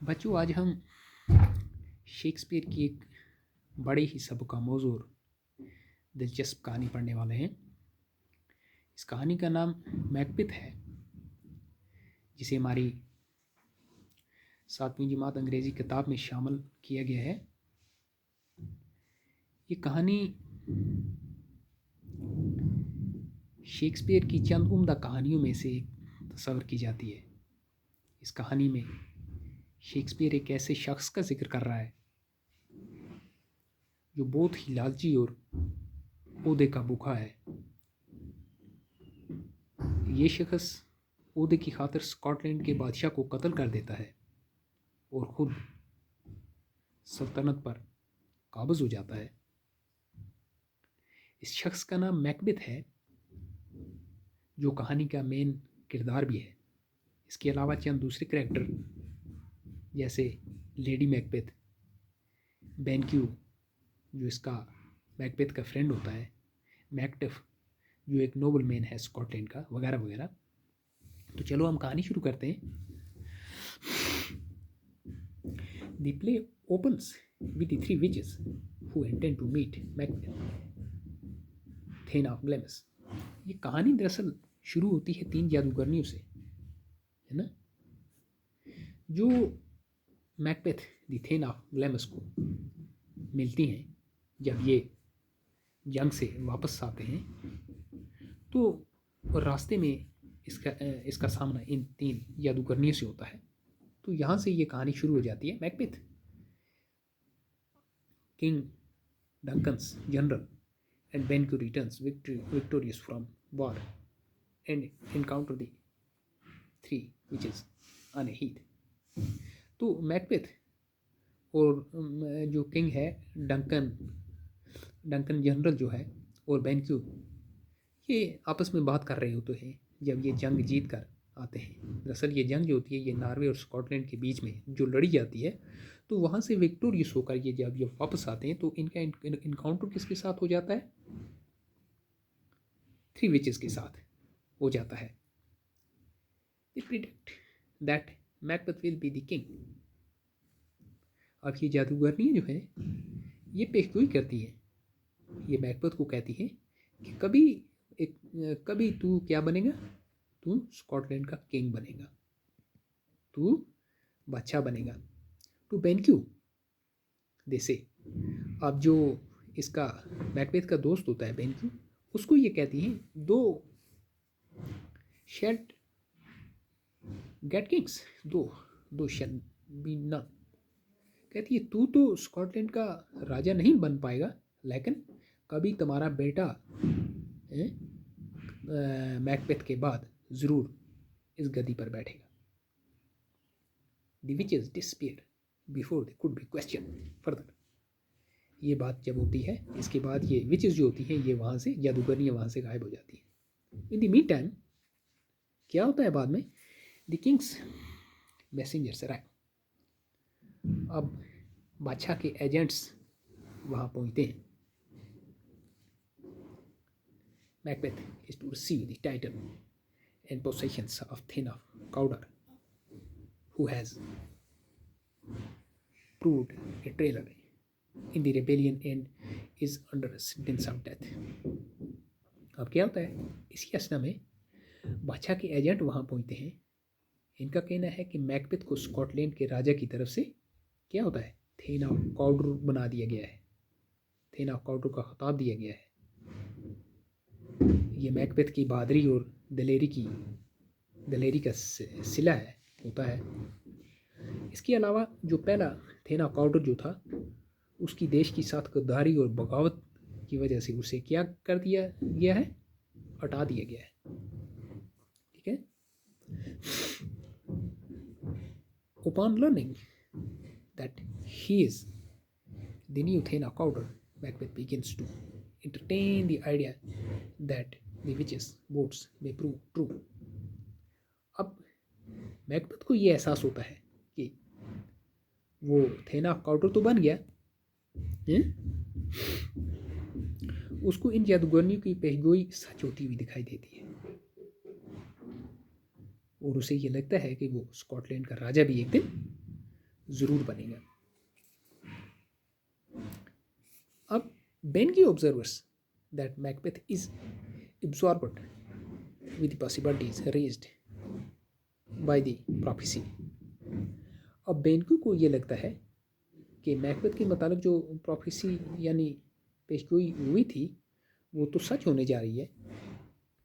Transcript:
बच्चों, आज हम शेक्सपियर की एक बड़े ही सबका मौजूद दिलचस्प कहानी पढ़ने वाले हैं। इस कहानी का नाम मैकबेथ है, जिसे हमारी 7वीं जमात अंग्रेजी किताब में शामिल किया गया है। ये कहानी शेक्सपियर की चंद उम्दा कहानियों में से एक तस्वर की जाती है। इस कहानी में शेक्सपियर एक ऐसे शख्स का जिक्र कर रहा है जो बहुत ही लालची और ओहदे का भूखा है। ये शख्स ओहदे की खातिर स्कॉटलैंड के बादशाह को कत्ल कर देता है और खुद सल्तनत पर काबज हो जाता है। इस शख्स का नाम मैकबेथ है, जो कहानी का मेन किरदार भी है। इसके अलावा चंद दूसरे करैक्टर जैसे लेडी मैकबेथ, बेनक्यू जो इसका मैकबेथ का फ्रेंड होता है, मैकटफ जो एक नोबल मैन है स्कॉटलैंड का, वगैरह वगैरह। तो चलो हम कहानी शुरू करते हैं। The play opens with the three witches who intend to meet Macbeth, Thena of Glamis। ये कहानी दरअसल शुरू होती है 3 जादूगरनियों से, है ना, जो मैकबेथ दी थेना ऑफ ग्लैमस को मिलती हैं। जब ये जंग से वापस आते हैं तो रास्ते में इसका सामना इन 3 जादूगरनियों से होता है। तो यहाँ से ये कहानी शुरू हो जाती है। Macbeth king Duncan's general and BenQ returns victorious from war and encounter the 3 witches on a heath। तो मैकबेथ और जो किंग है डंकन जनरल जो है और बेनक्यू, ये आपस में बात कर रहे होते हैं जब ये जंग जीत कर आते हैं। दरअसल ये जंग जो होती है ये नॉर्वे और स्कॉटलैंड के बीच में जो लड़ी जाती है, तो वहाँ से विक्टोरियस होकर जब ये वापस आते हैं तो इनका इनकाउंटर किसके साथ हो जाता है? 3 विचेस के साथ हो जाता है। They predict that Macbeth will be the king। अब ये जादूगरनी जो है ये पेशगोई करती है, ये मैकबेथ को कहती है कि कभी तू क्या बनेगा, तू स्कॉटलैंड का किंग बनेगा, तू बादशाह बनेगा। टू बेनक्यू दे से। अब जो इसका मैकबेथ का दोस्त होता है बेनक्यू, उसको ये कहती है दो शेड गेट किंग्स, दो शेड बी नन। कहती है तू तो स्कॉटलैंड का राजा नहीं बन पाएगा, लेकिन कभी तुम्हारा बेटा मैकबेथ के बाद ज़रूर इस गद्दी पर बैठेगा। The witches disappeared before they could be questioned further। ये बात जब होती है, इसके बाद ये विचेस जो होती हैं ये वहाँ से, जादूगरनियाँ वहाँ से गायब हो जाती हैं। इन द मीन टाइम क्या होता है बाद में? The Kings messengers arrive. अब बादशाह के एजेंट्स वहाँ पहुँचते हैं। Macbeth is to receive the title and possessions of Thena Cawdor, who has proved a traitor in the rebellion and is under sentence of death। अब क्या होता है, इसी असना में बादशाह के एजेंट वहाँ पहुँचते हैं। इनका कहना है कि मैकबेथ को स्कॉटलैंड के राजा की तरफ से क्या होता है, थेना काउडर बना दिया गया है, थेना काउडर का खिताब दिया गया है। ये मैकबेथ की बहादुरी और दलेरी का सिला है होता है। इसके अलावा जो पहला थेना काउडर जो था, उसकी देश की साथ गद्दारी और बगावत की वजह से उसे क्या कर दिया गया है, हटा दिया गया है। ठीक है। Upon learning that he is the new Thena Cawdor, Macbeth begins to entertain the idea that the witches' words may prove true। अब मैकबेथ को ये एहसास होता है कि वो थेना काउडर तो बन गया है? उसको इन जादूगरनियों की पेशगोई सच होती हुई दिखाई देती है और उसे ये लगता है कि वो स्कॉटलैंड का राजा भी एक दिन ज़रूर बनेगा। अब Banquo observers that Macbeth is absorbed with the possibilities raised by the prophecy। अब बेनक्यू को ये लगता है कि मैकबेथ के मुताबिक जो प्रोफेसी यानी पेशगोई हुई थी वो तो सच होने जा रही है,